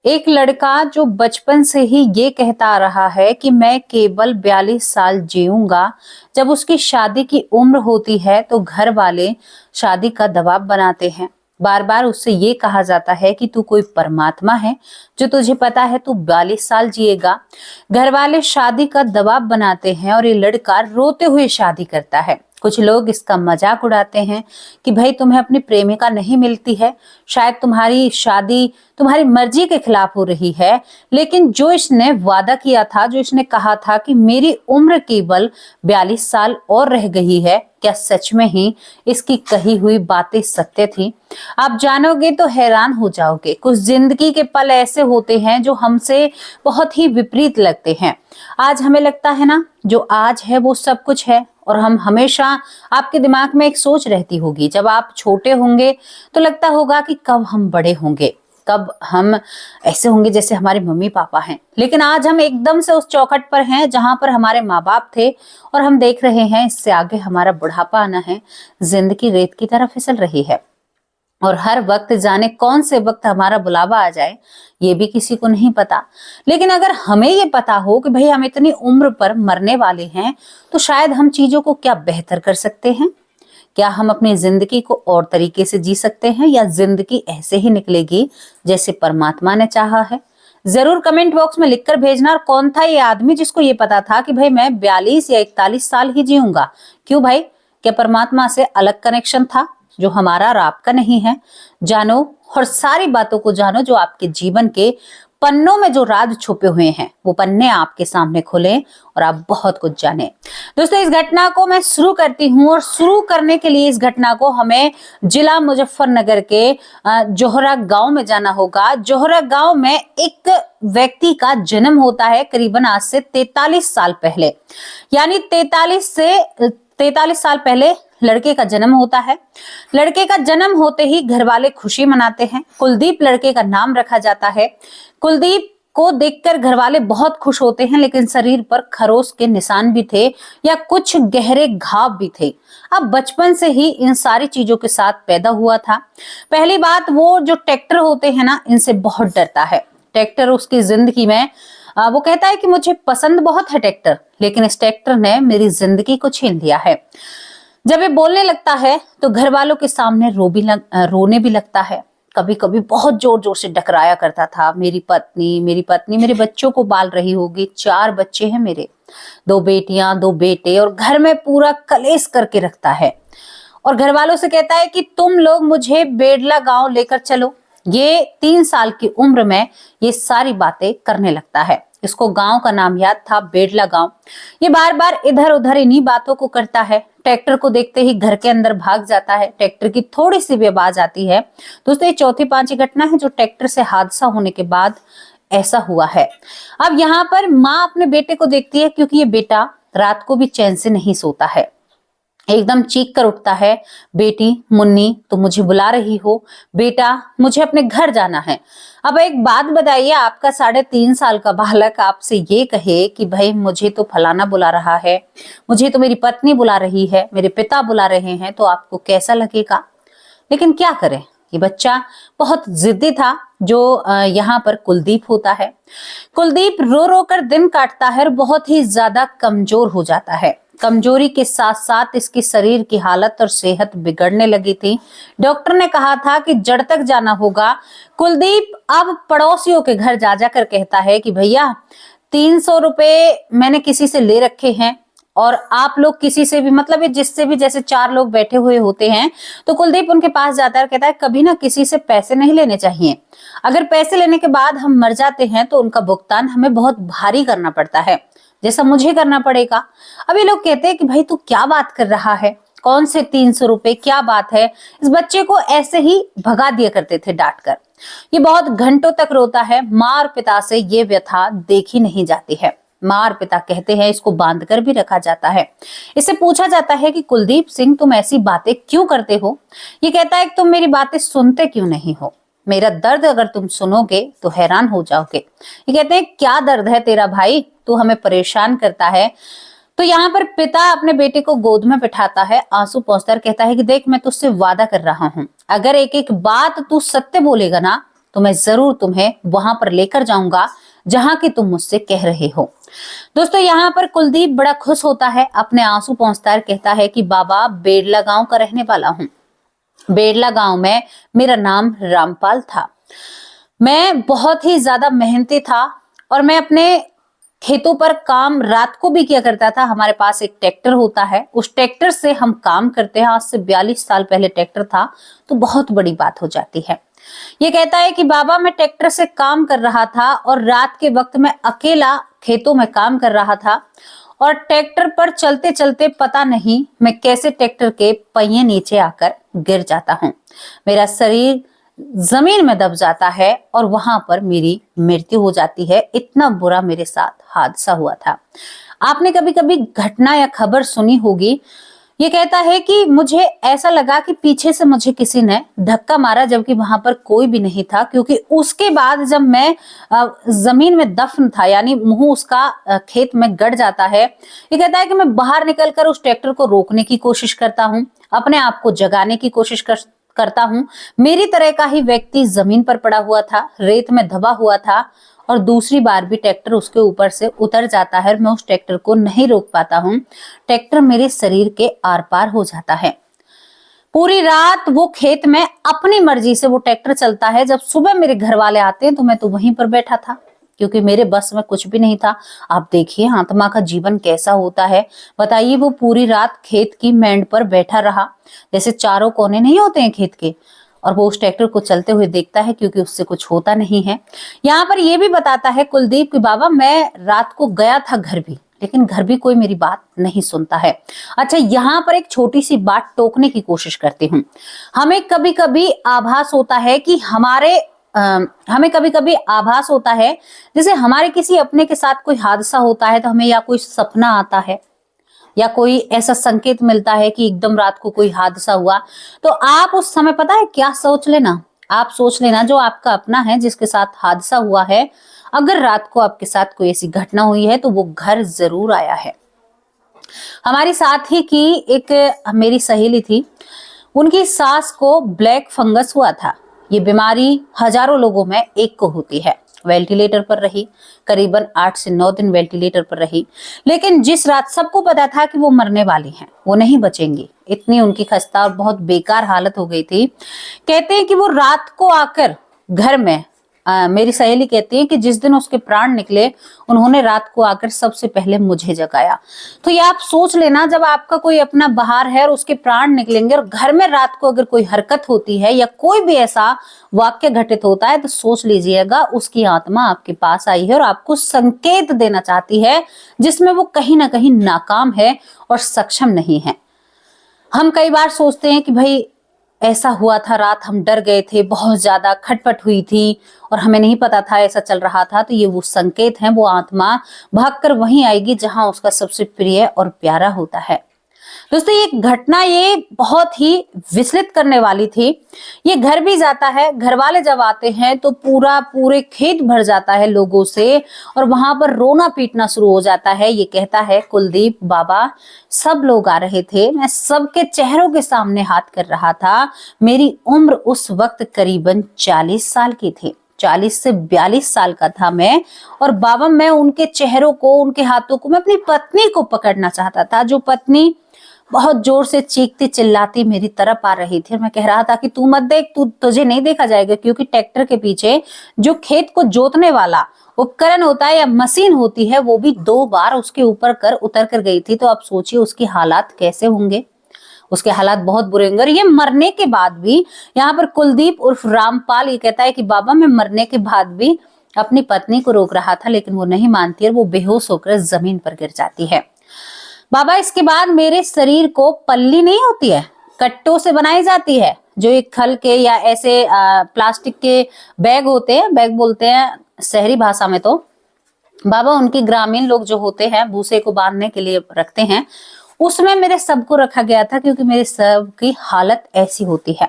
एक लड़का जो बचपन से ही ये कहता आ रहा है कि मैं केवल 42 साल जीऊंगा। जब उसकी शादी की उम्र होती है तो घर वाले शादी का दबाव बनाते हैं। बार बार उससे ये कहा जाता है कि तू कोई परमात्मा है जो तुझे पता है तू 42 साल जिएगा। घर वाले शादी का दबाव बनाते हैं और ये लड़का रोते हुए शादी करता है। कुछ लोग इसका मजाक उड़ाते हैं कि भाई तुम्हें अपनी प्रेमिका नहीं मिलती है, शायद तुम्हारी शादी तुम्हारी मर्जी के खिलाफ हो रही है। लेकिन जो इसने वादा किया था, जो इसने कहा था कि मेरी उम्र केवल 42 साल और रह गई है, क्या सच में ही इसकी कही हुई बातें सत्य थी? आप जानोगे तो हैरान हो जाओगे। कुछ जिंदगी के पल ऐसे होते हैं जो हमसे बहुत ही विपरीत लगते हैं। आज हमें लगता है ना, जो आज है वो सब कुछ है, और हम हमेशा आपके दिमाग में एक सोच रहती होगी, जब आप छोटे होंगे तो लगता होगा कि कब हम बड़े होंगे, कब हम ऐसे होंगे जैसे हमारे मम्मी पापा हैं। लेकिन आज हम एकदम से उस चौखट पर हैं जहां पर हमारे माँ बाप थे, और हम देख रहे हैं इससे आगे हमारा बुढ़ापा आना है। जिंदगी रेत की तरह फिसल रही है और हर वक्त जाने कौन से वक्त हमारा बुलावा आ जाए, ये भी किसी को नहीं पता। लेकिन अगर हमें ये पता हो कि भाई हम इतनी उम्र पर मरने वाले हैं, तो शायद हम चीजों को क्या बेहतर कर सकते हैं। क्या हम अपनी जिंदगी को और तरीके से जी सकते हैं, या जिंदगी ऐसे ही निकलेगी जैसे परमात्मा ने चाहा है? जरूर कमेंट बॉक्स में लिखकर भेजना। और कौन था ये आदमी जिसको ये पता था कि भाई मैं 42 या 41 साल ही जीऊंगा? क्यों भाई, क्या परमात्मा से अलग कनेक्शन था जो हमारा और आपका नहीं है? जानो और सारी बातों को जानो जो आपके जीवन के पन्नों में जो राज छुपे हुए हैं, वो पन्ने आपके सामने खुले और आप बहुत कुछ जाने। दोस्तों, इस घटना को मैं शुरू करती हूँ, और शुरू करने के लिए इस घटना को हमें जिला मुजफ्फरनगर के जोहरा गांव में जाना होगा। जोहरा गांव में एक व्यक्ति का जन्म होता है करीबन आज से 43 साल पहले, यानी 43 साल पहले लड़के का जन्म होता है। लड़के का जन्म होते ही घर वाले खुशी मनाते हैं। कुलदीप लड़के का नाम रखा जाता है। कुलदीप को देखकर घर वाले बहुत खुश होते हैं, लेकिन शरीर पर खरोच के निशान भी थे, या कुछ गहरे घाव भी थे। अब बचपन से ही इन सारी चीजों के साथ पैदा हुआ था। पहली बात, वो जो ट्रैक्टर होते हैं ना, इनसे बहुत डरता है। ट्रैक्टर उसकी जिंदगी में वो कहता है कि मुझे पसंद बहुत है ट्रैक्टर, लेकिन इस ट्रैक्टर ने मेरी जिंदगी को छीन लिया है। जब ये बोलने लगता है तो घर वालों के सामने रोने भी लगता है। कभी कभी बहुत जोर जोर से डकराया करता था, मेरी पत्नी मेरे बच्चों को पाल रही होगी। 4 बच्चे हैं मेरे, 2 बेटियां 2 बेटे, और घर में पूरा कलेश करके रखता है। और घर वालों से कहता है कि तुम लोग मुझे बेड़ला गांव लेकर चलो। ये 3 साल की उम्र में ये सारी बातें करने लगता है। इसको गांव का नाम याद था, बेड़ला गांव। ये बार बार इधर उधर इन्हीं बातों को करता है। ट्रैक्टर को देखते ही घर के अंदर भाग जाता है। ट्रैक्टर की थोड़ी सी भी आवाज आती है। दोस्तों, ये चौथी पांचवी घटना है जो ट्रैक्टर से हादसा होने के बाद ऐसा हुआ है। अब यहाँ पर माँ अपने बेटे को देखती है, क्योंकि ये बेटा रात को भी चैन से नहीं सोता है। एकदम चीख कर उठता है, बेटी मुन्नी तुम मुझे बुला रही हो? बेटा मुझे अपने घर जाना है। अब एक बात बताइए, आपका 3.5 साल का बालक आपसे ये कहे कि भाई मुझे तो फलाना बुला रहा है, मुझे तो मेरी पत्नी बुला रही है, मेरे पिता बुला रहे हैं, तो आपको कैसा लगेगा? लेकिन क्या करें, ये बच्चा बहुत जिद्दी था, जो यहाँ पर कुलदीप होता है। कुलदीप रो रो कर दिन काटता है और बहुत ही ज्यादा कमजोर हो जाता है। कमजोरी के साथ साथ इसकी शरीर की हालत और सेहत बिगड़ने लगी थी। डॉक्टर ने कहा था कि जड़ तक जाना होगा। कुलदीप अब पड़ोसियों के घर जा जाकर कहता है कि भैया 300 रुपए मैंने किसी से ले रखे हैं, और आप लोग किसी से भी, मतलब जिससे भी, जैसे 4 लोग बैठे हुए होते हैं, तो कुलदीप उनके पास जाता है और कहता है कभी ना किसी से पैसे नहीं लेने चाहिए। अगर पैसे लेने के बाद हम मर जाते हैं तो उनका भुगतान हमें बहुत भारी करना पड़ता है, जैसा मुझे करना पड़ेगा। अब ये लोग कहते हैं कि भाई तू क्या बात कर रहा है, कौन से 300 रुपए, क्या बात है? इस बच्चे को ऐसे ही भगा दिया करते थे डांट कर। ये बहुत घंटों तक रोता है। माँ और पिता से ये व्यथा देखी नहीं जाती है। माँ और पिता कहते हैं इसको बांध कर भी रखा जाता है। इससे पूछा जाता है कि कुलदीप सिंह तुम ऐसी बातें क्यों करते हो? ये कहता है कि तुम मेरी बातें सुनते क्यों नहीं हो? मेरा दर्द अगर तुम सुनोगे तो हैरान हो जाओगे। ये कहते हैं क्या दर्द है तेरा भाई, तू हमें परेशान करता है। तो यहाँ पर पिता अपने बेटे को गोद में बिठाता है, आंसू पोंछता कहता है कि देख मैं तुझसे वादा कर रहा हूँ, अगर एक एक बात तू सत्य बोलेगा ना तो मैं जरूर तुम्हें वहां पर लेकर जाऊंगा जहां की तुम मुझसे कह रहे हो। दोस्तों यहाँ पर कुलदीप बड़ा खुश होता है, अपने आंसू पोंछता है, कहता है कि बाबा बेड़ला गांव का रहने वाला हूँ। बेड़ला गांव में मेरा नाम रामपाल था। मैं बहुत ही ज्यादा मेहनती था और मैं अपने खेतों पर काम रात को भी किया करता था। हमारे पास एक ट्रैक्टर होता है, उस ट्रैक्टर से हम काम करते हैं। आज से 42 साल पहले ट्रैक्टर था, तो बहुत बड़ी बात हो जाती है। ये कहता है कि बाबा मैं ट्रैक्टर से काम कर रहा था और रात के वक्त मैं अकेला खेतों में काम कर रहा था और ट्रैक्टर पर चलते चलते पता नहीं मैं कैसे ट्रैक्टर के पहिए नीचे आकर गिर जाता हूँ। मेरा शरीर जमीन में दब जाता है और वहां पर मेरी मृत्यु हो जाती है। इतना बुरा मेरे साथ हादसा हुआ था। आपने कभी कभी घटना या खबर सुनी होगी। ये कहता है कि मुझे ऐसा लगा कि पीछे से मुझे किसी ने धक्का मारा, जबकि वहां पर कोई भी नहीं था, क्योंकि उसके बाद जब मैं जमीन में दफन था, यानी मुंह उसका खेत में गड़ जाता है। ये कहता है कि मैं बाहर निकलकर उस ट्रैक्टर को रोकने की कोशिश करता हूँ, अपने आप को जगाने की कोशिश करता हूँ। मेरी तरह का ही व्यक्ति जमीन पर पड़ा हुआ था, रेत में दबा हुआ था और दूसरी बार भी ट्रैक्टर उसके ऊपर से उतर जाता है। मैं उस ट्रैक्टर को नहीं रोक पाता हूँ, ट्रैक्टर मेरे शरीर के आर पार हो जाता है। पूरी रात वो खेत में अपनी मर्जी से वो ट्रैक्टर चलता है। जब सुबह मेरे घर वाले आते हैं तो मैं तो वहीं पर बैठा था, क्योंकि मेरे बस में कुछ भी नहीं था। आप देखिए आत्मा का जीवन कैसा होता है। बताइए, वो पूरी रात खेत की मेंढ पर बैठा रहा, जैसे चारों कोने नहीं होते हैं खेत के, और वो उस ट्रैक्टर को चलते हुए देखता है, क्योंकि उससे कुछ होता नहीं है। यहाँ पर ये भी बताता है कुलदीप कि बाबा मैं रात को गया था घर भी, लेकिन घर भी कोई मेरी बात नहीं सुनता है। अच्छा, यहाँ पर एक छोटी सी बात टोकने की कोशिश करती हूँ। हमें कभी कभी आभास होता है कि हमें कभी कभी आभास होता है जैसे हमारे किसी अपने के साथ कोई हादसा होता है, तो हमें या कोई सपना आता है या कोई ऐसा संकेत मिलता है कि एकदम रात को कोई हादसा हुआ। तो आप उस समय पता है क्या सोच लेना, आप सोच लेना जो आपका अपना है, जिसके साथ हादसा हुआ है, अगर रात को आपके साथ कोई ऐसी घटना हुई है तो वो घर जरूर आया है। हमारी साथ ही की एक मेरी सहेली थी, उनकी सास को ब्लैक फंगस हुआ था। ये बीमारी हजारों लोगों में एक को होती है। वेंटिलेटर पर रही, करीबन 8 से 9 दिन वेंटिलेटर पर रही, लेकिन जिस रात सबको पता था कि वो मरने वाली हैं, वो नहीं बचेंगी, इतनी उनकी खस्ता और बहुत बेकार हालत हो गई थी। कहते हैं कि वो रात को आकर घर में मेरी सहेली कहती है कि जिस दिन उसके प्राण निकले, उन्होंने रात को आकर सबसे पहले मुझे जगाया। तो ये आप सोच लेना, जब आपका कोई अपना बाहर है और उसके प्राण निकलेंगे और घर में रात को अगर कोई हरकत होती है या कोई भी ऐसा वाक्य घटित होता है, तो सोच लीजिएगा उसकी आत्मा आपके पास आई है और आपको संकेत देना चाहती है, जिसमें वो कहीं ना कहीं नाकाम है और सक्षम नहीं है। हम कई बार सोचते हैं कि भाई ऐसा हुआ था, रात हम डर गए थे, बहुत ज्यादा खटपट हुई थी और हमें नहीं पता था ऐसा चल रहा था। तो ये वो संकेत है, वो आत्मा भागकर वहीं आएगी जहां उसका सबसे प्रिय और प्यारा होता है। दोस्तों ये घटना ये बहुत ही विचलित करने वाली थी। ये घर भी जाता है, घर वाले जब आते हैं तो पूरे खेत भर जाता है लोगों से और वहां पर रोना पीटना शुरू हो जाता है। ये कहता है कुलदीप बाबा सब लोग आ रहे थे, मैं सबके चेहरों के सामने हाथ कर रहा था। मेरी उम्र उस वक्त करीबन 40 साल की थी, 40 से 42 साल का था मैं। और बाबा मैं उनके चेहरों को, उनके हाथों को, मैं अपनी पत्नी को पकड़ना चाहता था, जो पत्नी बहुत जोर से चीखती चिल्लाती मेरी तरफ आ रही थी। और मैं कह रहा था कि तू मत देख, तुझे नहीं देखा जाएगा, क्योंकि ट्रैक्टर के पीछे जो खेत को जोतने वाला उपकरण होता है या मशीन होती है, वो भी 2 बार उसके ऊपर उतर कर गई थी। तो आप सोचिए उसकी हालात कैसे होंगे, उसके हालात बहुत बुरे होंगे। और ये मरने के बाद भी, यहाँ पर कुलदीप उर्फ रामपाल ये कहता है कि बाबा मैं मरने के बाद भी अपनी पत्नी को रोक रहा था, लेकिन वो नहीं मानती और वो बेहोश होकर जमीन पर गिर जाती है। बाबा इसके बाद मेरे शरीर को पल्ली नहीं होती है, कट्टों से बनाई जाती है, जो एक खल के या ऐसे प्लास्टिक के बैग होते हैं, बैग बोलते हैं शहरी भाषा में। तो बाबा उनके ग्रामीण लोग जो होते हैं भूसे को बांधने के लिए रखते हैं, उसमें मेरे सब को रखा गया था, क्योंकि मेरे सब की हालत ऐसी होती है।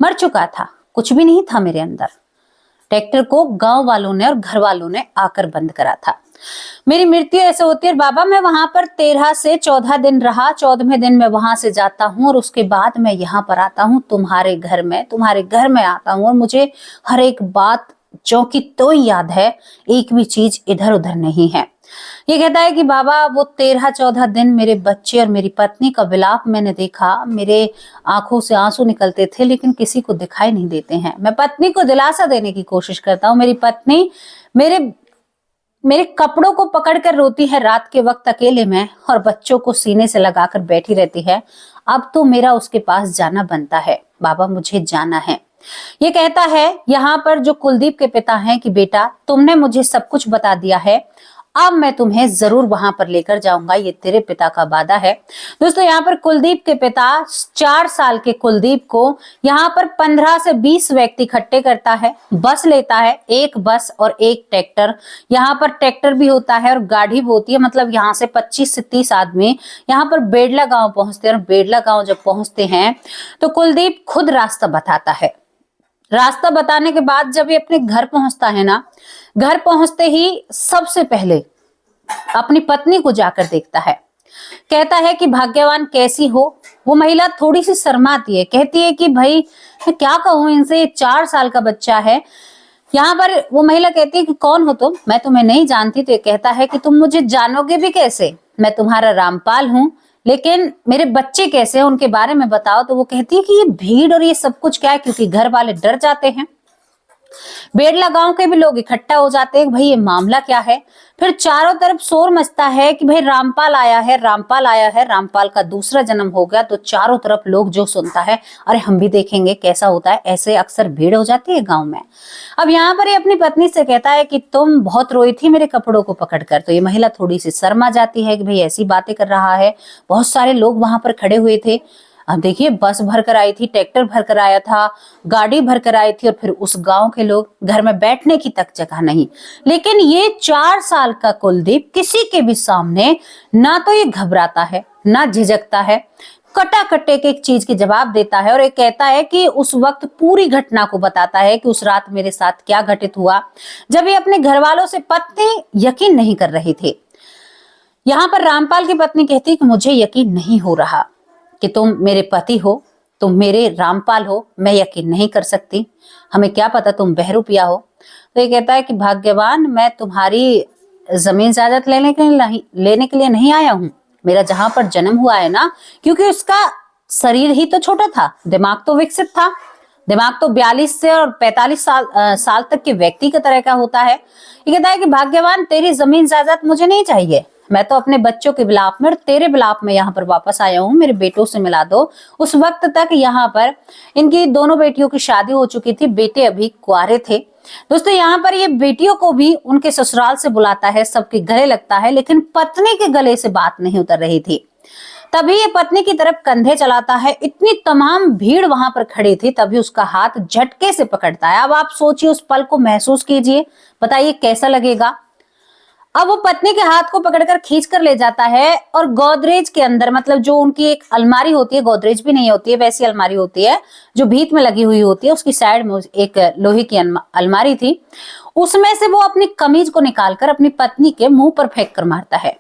मर चुका था, कुछ भी नहीं था मेरे अंदर। ट्रैक्टर को गांव वालों ने और घर वालों ने आकर बंद करा था। मेरी मृत्यु ऐसे होती है बाबा, मैं वहां पर 13 से 14 दिन रहा, 14वें दिन मैं वहां से जाता हूँ और उसके बाद मैं यहाँ पर आता हूँ तुम्हारे घर में आता हूँ और मुझे हर एक बात जो कि तो याद है, एक भी चीज इधर उधर नहीं है। ये कहता है कि बाबा वो 13-14 दिन मेरे बच्चे और मेरी पत्नी का विलाप मैंने देखा, मेरे आंखों से आंसू निकलते थे लेकिन किसी को दिखाई नहीं देते हैं। मैं पत्नी को दिलासा देने की कोशिश करता हूँ, मेरी पत्नी मेरे कपड़ों को पकड़कर रोती है रात के वक्त अकेले में और बच्चों को सीने से लगाकर बैठी रहती है। अब तो मेरा उसके पास जाना बनता है बाबा, मुझे जाना है। ये कहता है यहाँ पर जो कुलदीप के पिता हैं कि बेटा तुमने मुझे सब कुछ बता दिया है, अब मैं तुम्हें जरूर वहां पर लेकर जाऊंगा, ये तेरे पिता का वादा है। दोस्तों यहाँ पर कुलदीप के पिता 4 साल के कुलदीप को यहाँ पर 15 से 20 व्यक्ति इकट्ठे करता है, बस लेता है, एक बस और एक ट्रैक्टर। यहाँ पर ट्रैक्टर भी होता है और गाड़ी भी होती है, मतलब यहाँ से 25 से 30 आदमी यहाँ पर बेड़ला गांव पहुंचते हैं और बेड़ला गांव जब पहुंचते हैं तो कुलदीप खुद रास्ता बताता है। रास्ता बताने के बाद जब ये अपने घर पहुंचता है ना, घर पहुंचते ही सबसे पहले अपनी पत्नी को जाकर देखता है। कहता है कि भाग्यवान कैसी हो। वो महिला थोड़ी सी शर्माती है, कहती है कि भाई मैं क्या कहूं इनसे, 4 साल का बच्चा है। यहाँ पर वो महिला कहती है कि कौन हो तुम, मैं तुम्हें नहीं जानती। तो ये कहता है कि तुम मुझे जानोगे भी कैसे, मैं तुम्हारा रामपाल हूँ, लेकिन मेरे बच्चे कैसे हैं उनके बारे में बताओ। तो वो कहती है कि ये भीड़ और ये सब कुछ क्या है, क्योंकि घर वाले डर जाते हैं। बेड़ला गांव के भी लोग इकट्ठा हो जाते हैं, भाई ये मामला क्या है। फिर चारों तरफ शोर मचता है कि भाई रामपाल आया है, रामपाल आया है, रामपाल का दूसरा जन्म हो गया। तो चारों तरफ लोग जो सुनता है, अरे हम भी देखेंगे कैसा होता है, ऐसे अक्सर भीड़ हो जाती है गांव में। अब यहाँ पर ये अपनी पत्नी से कहता है कि तुम बहुत रोई थी मेरे कपड़ों को पकड़कर। तो ये महिला थोड़ी सी शर्मा जाती है कि भाई ऐसी बातें कर रहा है, बहुत सारे लोग वहां पर खड़े हुए थे। अब देखिए बस भर कर आई थी, ट्रैक्टर भर कर आया था, गाड़ी भर कर आई थी और फिर उस गांव के लोग, घर में बैठने की तक जगह नहीं। लेकिन ये 4 साल का कुलदीप किसी के भी सामने ना तो ये घबराता है ना झिझकता है, कटाकट एक चीज के जवाब देता है और ये कहता है कि उस वक्त पूरी घटना को बताता है कि उस रात मेरे साथ क्या घटित हुआ, जब ये अपने घर वालों से पत्नी यकीन नहीं कर रही थी। यहाँ पर रामपाल की पत्नी कहती कि मुझे यकीन नहीं हो रहा कि तुम मेरे पति हो, तुम मेरे रामपाल हो, मैं यकीन नहीं कर सकती, हमें क्या पता तुम बहरूपिया हो। तो ये कहता है कि भाग्यवान मैं तुम्हारी जमीन जायदाद लेने के लिए नहीं आया हूँ। मेरा जहां पर जन्म हुआ है ना, क्योंकि उसका शरीर ही तो छोटा था, दिमाग तो विकसित था। दिमाग तो 42 से और 45 साल तक के व्यक्ति की तरह का होता है। ये कहता है कि भाग्यवान तेरी जमीन जायदाद मुझे नहीं चाहिए, मैं तो अपने बच्चों के विलाप में और तेरे विलाप में यहाँ पर वापस आया हूँ, मेरे बेटों से मिला दो। उस वक्त तक यहाँ पर इनकी दोनों बेटियों की शादी हो चुकी थी, बेटे अभी कुंवारे थे। दोस्तों यहाँ पर ये बेटियों को भी उनके ससुराल से बुलाता है, सबके गले लगता है, लेकिन पत्नी के गले से बात नहीं उतर रही थी। तभी ये पत्नी की तरफ कंधे चलाता है, इतनी तमाम भीड़ वहां पर खड़ी थी, तभी उसका हाथ झटके से पकड़ता है। अब आप सोचिए, उस पल को महसूस कीजिए, बताइए कैसा लगेगा। अब वो पत्नी के हाथ को पकड़कर खींच कर ले जाता है और गोदरेज के अंदर, मतलब जो उनकी एक अलमारी होती है, गोदरेज भी नहीं होती है, वैसी अलमारी होती है जो भीत में लगी हुई होती है, उसकी साइड में एक लोहे की अलमारी थी, उसमें से वो अपनी कमीज को निकालकर अपनी पत्नी के मुंह पर फेंक कर मारता है।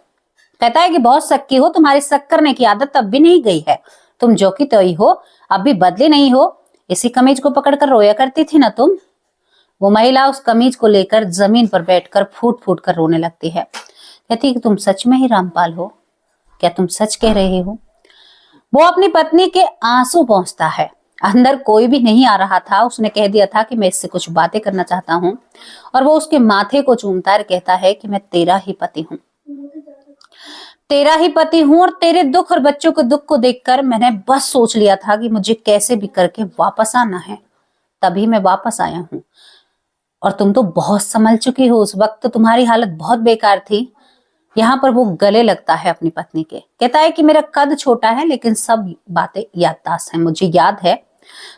कहता है कि बहुत शक्की हो, तुम्हारी शक करने की आदत अब भी नहीं गई है, तुम जो की त्यों हो, अब भी बदली नहीं हो, इसी कमीज को पकड़कर रोया करती थी ना तुम। वो महिला उस कमीज को लेकर जमीन पर बैठकर फूट फूट कर रोने लगती है। कहती है कि तुम सच में ही रामपाल हो, क्या तुम सच कह रहे हो। वो अपनी पत्नी के आंसू पहुंचता है, अंदर कोई भी नहीं आ रहा था, उसने कह दिया था कि मैं इससे कुछ बातें करना चाहता हूँ, और वो उसके माथे को चूमता है, कहता है कि मैं तेरा ही पति हूँ, तेरा ही पति हूं, और तेरे दुख और बच्चों के दुख को देखकर मैंने बस सोच लिया था कि मुझे कैसे भी करके वापस आना है, तभी मैं वापस आया हूं। और तुम तो बहुत संभल चुकी हो, उस वक्त तो तुम्हारी हालत बहुत बेकार थी। यहाँ पर वो गले लगता है अपनी पत्नी के, कहता है कि मेरा कद छोटा है लेकिन सब बातें याददाश्त है, मुझे याद है।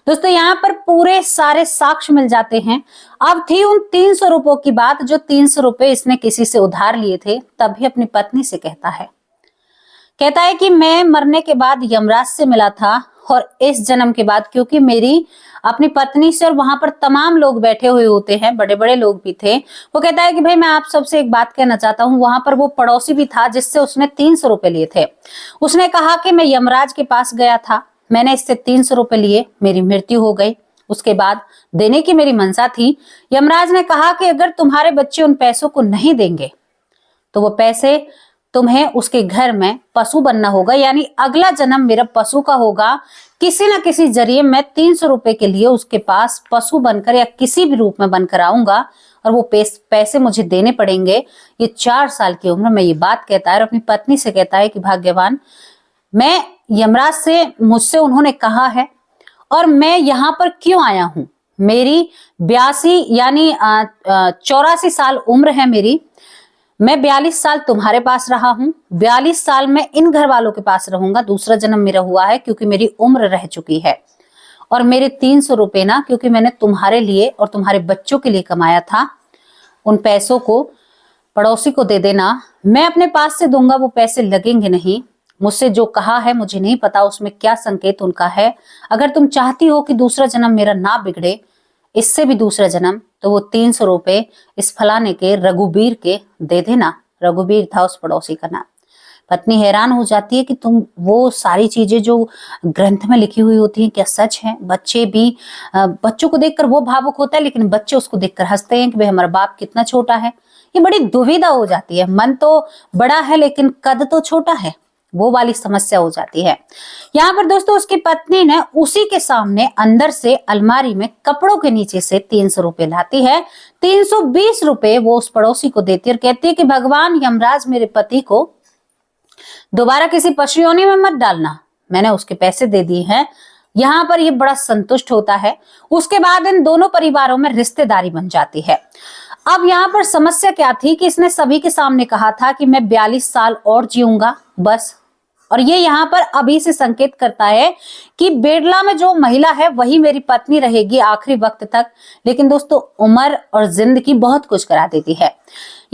दोस्तों यहाँ पर पूरे सारे साक्ष्य मिल जाते हैं। अब थी उन 300 रुपयों की बात, जो 300 रुपए इसने किसी से उधार लिए थे। तभी अपनी पत्नी से कहता है कि मैं मरने के बाद यमराज से मिला था और इस जन्म के बाद, क्योंकि मेरी अपनी पत्नी से और वहां पर तमाम लोग बैठे हुए होते हैं, बड़े बड़े लोग भी थे, वो कहता है कि भाई मैं आप सबसे एक बात कहना चाहता हूँ। वहां पर वो पड़ोसी भी था जिससे उसने 300 रुपए लिए थे। उसने कहा कि मैं यमराज के पास गया था, मैंने इससे 300 रुपए लिए, मेरी मृत्यु हो गई। उसके बाद देने की मेरी मनसा थी। यमराज ने कहा कि अगर तुम्हारे बच्चे उन पैसों को नहीं देंगे तो वो पैसे तुम्हें उसके घर में पशु बनना होगा, यानी अगला जन्म मेरा पशु का होगा। किसी न किसी जरिए मैं 300 रुपए के लिए उसके पास पशु बनकर या किसी भी रूप में बनकर आऊंगा और वो पैसे मुझे देने पड़ेंगे। ये 4 साल की उम्र में ये बात कहता है और अपनी पत्नी से कहता है कि भाग्यवान, मैं यमराज से, मुझसे उन्होंने कहा है और मैं यहाँ पर क्यों आया हूं। मेरी 82 यानी 84 साल उम्र है मेरी। मैं 42 साल तुम्हारे पास रहा हूं, 42 साल में इन घर वालों के पास रहूंगा। दूसरा जन्म मेरा हुआ है क्योंकि मेरी उम्र रह चुकी है। और मेरे 300 रुपए ना, क्योंकि मैंने तुम्हारे लिए और तुम्हारे बच्चों के लिए कमाया था, उन पैसों को पड़ोसी को दे देना। मैं अपने पास से दूंगा, वो पैसे लगेंगे नहीं। मुझसे जो कहा है मुझे नहीं पता उसमें क्या संकेत उनका है। अगर तुम चाहती हो कि दूसरा जन्म मेरा ना बिगड़े, इससे भी दूसरा जन्म, तो वो 300 रुपए इस फलाने के रघुबीर के दे देना। रघुबीर था उस पड़ोसी का नाम। पत्नी हैरान हो जाती है कि तुम वो सारी चीजें जो ग्रंथ में लिखी हुई होती हैं क्या सच है। बच्चे भी, बच्चों को देखकर वो भावुक होता है, लेकिन बच्चे उसको देखकर हंसते हैं कि भाई हमारा बाप कितना छोटा है। ये बड़ी दुविधा हो जाती है। मन तो बड़ा है लेकिन कद तो छोटा है, वो वाली समस्या हो जाती है। यहाँ पर दोस्तों उसकी पत्नी ने उसी के सामने अंदर से अलमारी में कपड़ों के नीचे से 300 रुपए लाती है। 320 रुपए वो उस पड़ोसी को देती है और कहती है कि भगवान यमराज मेरे पति को दोबारा किसी पशु योनि में मत डालना, मैंने उसके पैसे दे दिए हैं। यहाँ पर ये बड़ा संतुष्ट होता है। उसके बाद इन दोनों परिवारों में रिश्तेदारी बन जाती है। अब यहाँ पर समस्या क्या थी कि इसने सभी के सामने कहा था कि मैं 42 साल और जीऊंगा बस। और ये यहाँ पर अभी से संकेत करता है कि बेड़ला में जो महिला है वही मेरी पत्नी रहेगी आखिरी वक्त तक। लेकिन दोस्तों उम्र और जिंदगी बहुत कुछ करा देती है।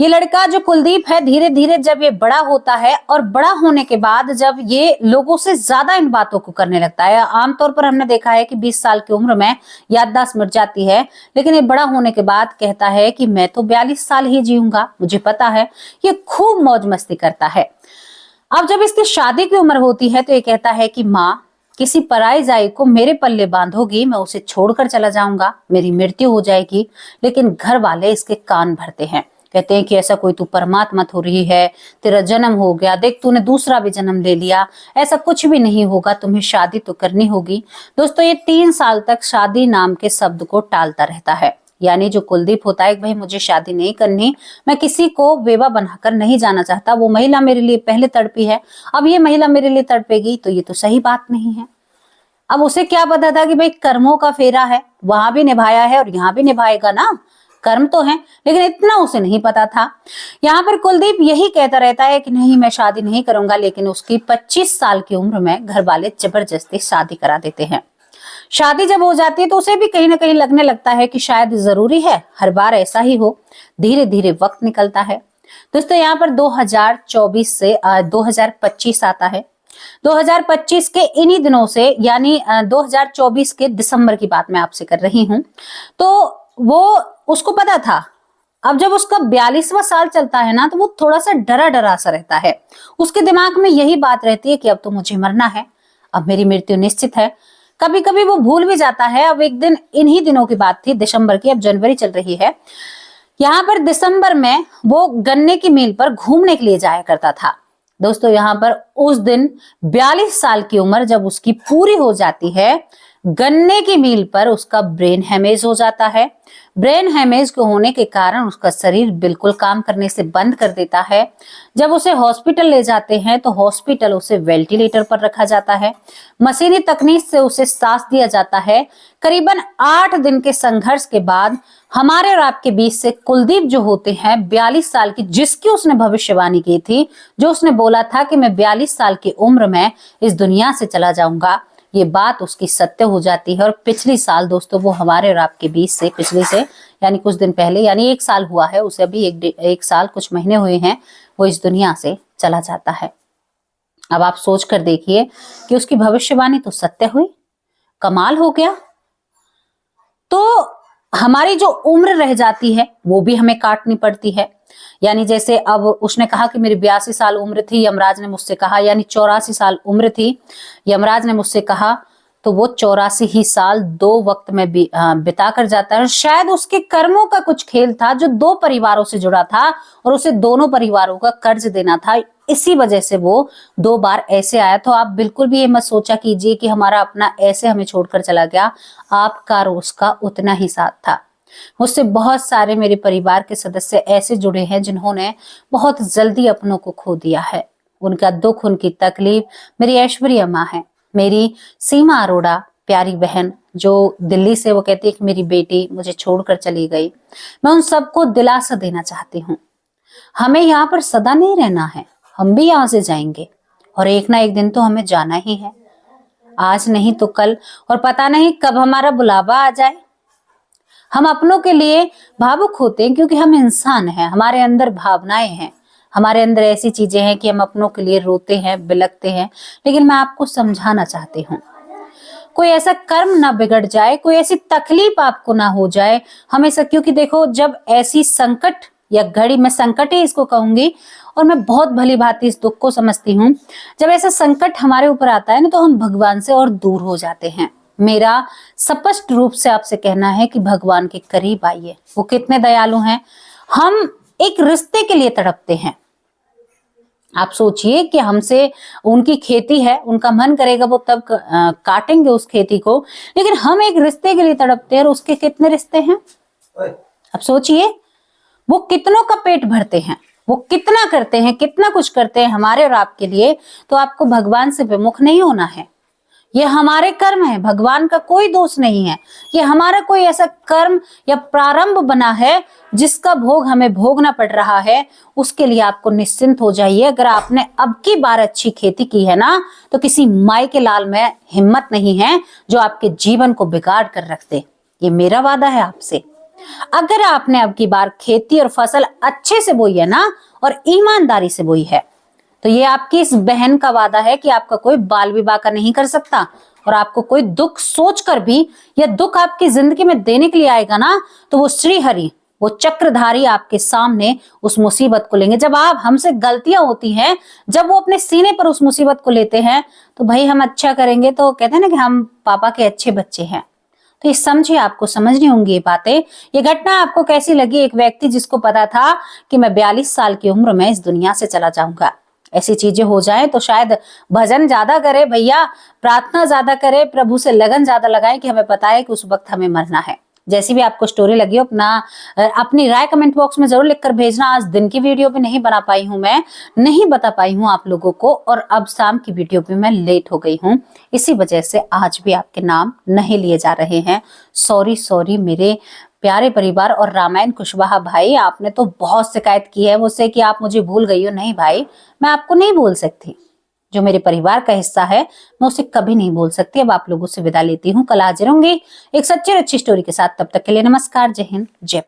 ये लड़का जो कुलदीप है, धीरे धीरे जब ये बड़ा होता है और बड़ा होने के बाद जब ये लोगों से ज्यादा इन बातों को करने लगता है, आमतौर पर हमने देखा है कि 20 साल की उम्र में याददाश्त मिट जाती है, लेकिन ये बड़ा होने के बाद कहता है कि मैं तो 42 साल ही जीऊंगा, मुझे पता है। ये खूब मौज मस्ती करता है। अब जब इसकी शादी की उम्र होती है तो ये कहता है कि माँ, किसी पराई जाई को मेरे पल्ले बांधोगी, मैं उसे छोड़कर चला जाऊंगा, मेरी मृत्यु हो जाएगी। लेकिन घर वाले इसके कान भरते हैं, कहते हैं कि ऐसा कोई तू परमात्मा हो रही है, तेरा जन्म हो गया, देख तूने दूसरा भी जन्म ले लिया, ऐसा कुछ भी नहीं होगा, तुम्हें शादी तो करनी होगी। दोस्तों ये 3 साल तक शादी नाम के शब्द को टालता रहता है। यानी जो कुलदीप होता है कि भाई मुझे शादी नहीं करनी, मैं किसी को बेवा बनाकर नहीं जाना चाहता, वो महिला मेरे लिए पहले तड़पी है, अब ये महिला मेरे लिए तड़पेगी तो ये तो सही बात नहीं है। अब उसे क्या पता था कि भाई कर्मों का फेरा है, वहां भी निभाया है और यहाँ भी निभाएगा ना, कर्म तो है, लेकिन इतना उसे नहीं पता था। यहाँ पर कुलदीप यही कहता रहता है कि नहीं मैं शादी नहीं करूंगा, लेकिन उसकी 25 साल की उम्र में घर वाले जबरदस्ती शादी करा देते हैं। शादी जब हो जाती है तो उसे भी कहीं ना कहीं लगने लगता है कि शायद जरूरी है, हर बार ऐसा ही हो। धीरे धीरे वक्त निकलता है। दोस्तों यहाँ पर 2024 से 2025 आता है। 2025 के इन्हीं दिनों से, यानी 2024 के दिसंबर की बात मैं आपसे कर रही हूं, तो वो उसको पता था। अब जब उसका 42वां साल चलता है ना, तो वो थोड़ा सा डरा डरा सा रहता है। उसके दिमाग में यही बात रहती है कि अब तो मुझे मरना है, अब मेरी मृत्यु निश्चित है। कभी कभी वो भूल भी जाता है। अब एक दिन, इन्हीं दिनों की बात थी, दिसंबर की, अब जनवरी चल रही है। यहाँ पर दिसंबर में वो गन्ने की मिल पर घूमने के लिए जाया करता था। दोस्तों यहाँ पर उस दिन 42 साल की उम्र जब उसकी पूरी हो जाती है, गन्ने की मिल पर उसका ब्रेन हैमेज हो जाता है। ब्रेन हैमेज के होने के कारण उसका शरीर बिल्कुल काम करने से बंद कर देता है। जब उसे हॉस्पिटल ले जाते हैं तो हॉस्पिटल उसे वेंटिलेटर पर रखा जाता है, मशीनी तकनीक से उसे सांस दिया जाता है। करीबन 8 दिन के संघर्ष के बाद हमारे और आपके बीच से कुलदीप जो होते हैं 42 साल की, जिसकी उसने भविष्यवाणी की थी, जो उसने बोला था कि मैं 42 साल की उम्र में इस दुनिया से चला जाऊंगा, ये बात उसकी सत्य हो जाती है। और पिछली साल दोस्तों वो हमारे और आपके बीच से, पिछले से यानी कुछ दिन पहले, यानी 1 साल हुआ है उसे, अभी एक साल कुछ महीने हुए हैं, वो इस दुनिया से चला जाता है। अब आप सोच कर देखिए कि उसकी भविष्यवाणी तो सत्य हुई। कमाल हो गया। तो हमारी जो उम्र रह जाती है वो भी हमें काटनी पड़ती है। यानी जैसे अब उसने कहा कि मेरी 82 साल उम्र थी, यमराज ने मुझसे कहा, यानी 84 साल उम्र थी, यमराज ने मुझसे कहा, तो वो 84 ही साल 2 वक्त में बिता कर जाता है। शायद उसके कर्मों का कुछ खेल था जो 2 परिवारों से जुड़ा था और उसे दोनों परिवारों का कर्ज देना था, इसी वजह से वो 2 बार ऐसे आया। तो आप बिल्कुल भी ये मत सोचा कीजिए कि हमारा अपना ऐसे हमें छोड़कर चला गया, आपका और उसका उतना ही साथ था। मुझसे बहुत सारे मेरे परिवार के सदस्य ऐसे जुड़े हैं जिन्होंने बहुत जल्दी अपनों को खो दिया है। उनका दुख, उनकी तकलीफ मेरी ऐश्वर्या माँ है, मेरी सीमा अरोड़ा प्यारी बहन जो दिल्ली से, वो कहती है कि मेरी बेटी मुझे छोड़कर चली गई। मैं उन सबको दिलासा देना चाहती हूँ, हमें यहाँ पर सदा नहीं रहना है, हम भी यहाँ से जाएंगे और एक ना एक दिन तो हमें जाना ही है, आज नहीं तो कल, और पता नहीं कब हमारा बुलावा आ जाए। हम अपनों के लिए भावुक होते हैं क्योंकि हम इंसान हैं, हमारे अंदर भावनाएं हैं, हमारे अंदर ऐसी चीजें हैं कि हम अपनों के लिए रोते हैं, बिलखते हैं। लेकिन मैं आपको समझाना चाहती हूँ, कोई ऐसा कर्म ना बिगड़ जाए, कोई ऐसी तकलीफ आपको ना हो जाए हमेशा, क्योंकि देखो जब ऐसी संकट या घड़ी, मैं संकट ही इसको कहूंगी और मैं बहुत भली भांति इस दुख को समझती हूँ, जब ऐसा संकट हमारे ऊपर आता है ना तो हम भगवान से और दूर हो जाते हैं। मेरा स्पष्ट रूप से आपसे कहना है कि भगवान के करीब आइए, वो कितने दयालु हैं। हम एक रिश्ते के लिए तड़पते हैं। आप सोचिए कि हमसे उनकी खेती है, उनका मन करेगा वो तब काटेंगे उस खेती को, लेकिन हम एक रिश्ते के लिए तड़पते हैं और उसके कितने रिश्ते हैं। अब सोचिए वो कितनों का पेट भरते हैं, वो कितना करते हैं, कितना कुछ करते हैं हमारे और आपके लिए। तो आपको भगवान से विमुख नहीं होना है, ये हमारे कर्म है, भगवान का कोई दोष नहीं है। ये हमारा कोई ऐसा कर्म या प्रारंभ बना है जिसका भोग हमें भोगना पड़ रहा है। उसके लिए आपको निश्चिंत हो जाइए। अगर आपने अब की बार अच्छी खेती की है ना, तो किसी माई के लाल में हिम्मत नहीं है जो आपके जीवन को बिगाड़ कर रख दे। ये मेरा वादा है आपसे। अगर आपने अब की बार खेती और फसल अच्छे से बोई है ना और ईमानदारी से बोई है, तो ये आपकी इस बहन का वादा है कि आपका कोई बाल विवाह का नहीं कर सकता, और आपको कोई दुख सोचकर भी, या दुख आपकी जिंदगी में देने के लिए आएगा ना, तो वो श्री हरि, वो चक्रधारी आपके सामने उस मुसीबत को लेंगे। जब आप हमसे गलतियां होती हैं, जब वो अपने सीने पर उस मुसीबत को लेते हैं, तो भाई हम अच्छा करेंगे तो कहते हैं ना कि हम पापा के अच्छे बच्चे हैं। तो ये समझिए, आपको समझनी होंगी ये बातें। ये घटना आपको कैसी लगी? एक व्यक्ति जिसको पता था कि मैं 42 साल की उम्र में इस दुनिया से चला जाऊंगा, ऐसी चीजें हो जाएं तो शायद भजन ज्यादा करे भैया, प्रार्थना ज्यादा करे, प्रभु से लगन ज्यादा लगाएं कि हमें पता है कि उस वक्त हमें मरना है। जैसी भी आपको स्टोरी लगी हो अपनी राय कमेंट बॉक्स में जरूर लिखकर भेजना। आज दिन की वीडियो भी नहीं बना पाई हूं, मैं नहीं बता पाई हूं आप लोगों को, और अब शाम की वीडियो भी मैं लेट हो गई हूं, इसी वजह से आज भी आपके नाम नहीं लिए जा रहे हैं। सॉरी मेरे प्यारे परिवार। और रामायण कुशवाहा भाई, आपने तो बहुत शिकायत की है मुझसे कि आप मुझे भूल गई हो। नहीं भाई, मैं आपको नहीं भूल सकती। जो मेरे परिवार का हिस्सा है मैं उसे कभी नहीं भूल सकती। अब आप लोगों से विदा लेती हूँ, कल हाजिर होंगी एक सच्ची और अच्छी स्टोरी के साथ। तब तक के लिए नमस्कार, जय हिंद, जय।